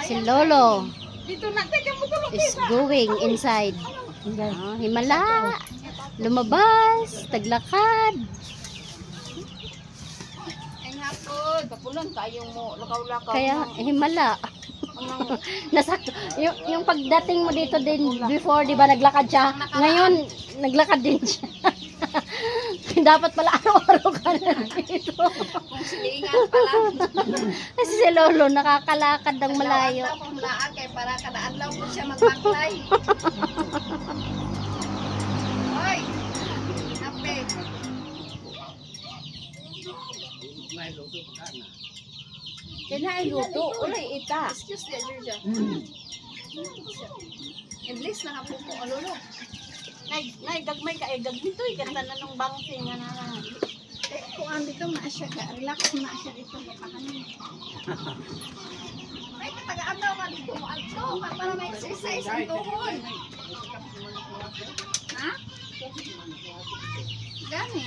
Si Lolo Dito na, teka mo tulog. is going inside. Himala. Lumabas. Taglakad. Ay hapon, papulan tayo mo. Lakaw-lakaw. Kaya himala. Nasakto. Yung pagdating mo dito din before, di ba, naglakad siya. Ngayon, naglakad din siya. Dapat pala araw-araw ka na dito. Kung silingan pala. Kasi si Lolo nakakalakad ng malayo. Adlaw kung laan kay para kada adlaw po siya magbaklay. Hoy. Nape. Kaya luto, ulay ita. Excuse me, Georgia. English na po ko lolo. Nay, gagmay ka, gagmito, ganda na nung bangting nga na. Kung andi ka maasya ka, relax na siya dito makahanin. May katagaan daw ka dito mo alto, para may exercise ang tuhod. Ha? Gani.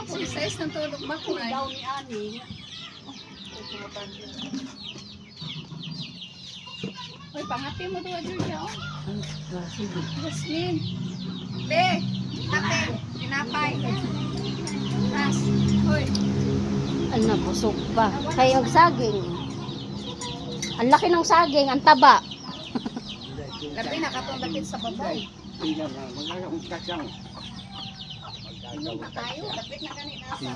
Exercise ng tuhod ba ko ay? Daw ni Ani. Hoy, pangati mo doon, Georgia. Jasmine. Be, kape, tinapay. Ras. Hoy. Ano, busog pa. Kaya og saging. Ang laki ng saging, ang taba. Labi na katong dapit sa babaw. Inom na tayo, dapit na kanina sa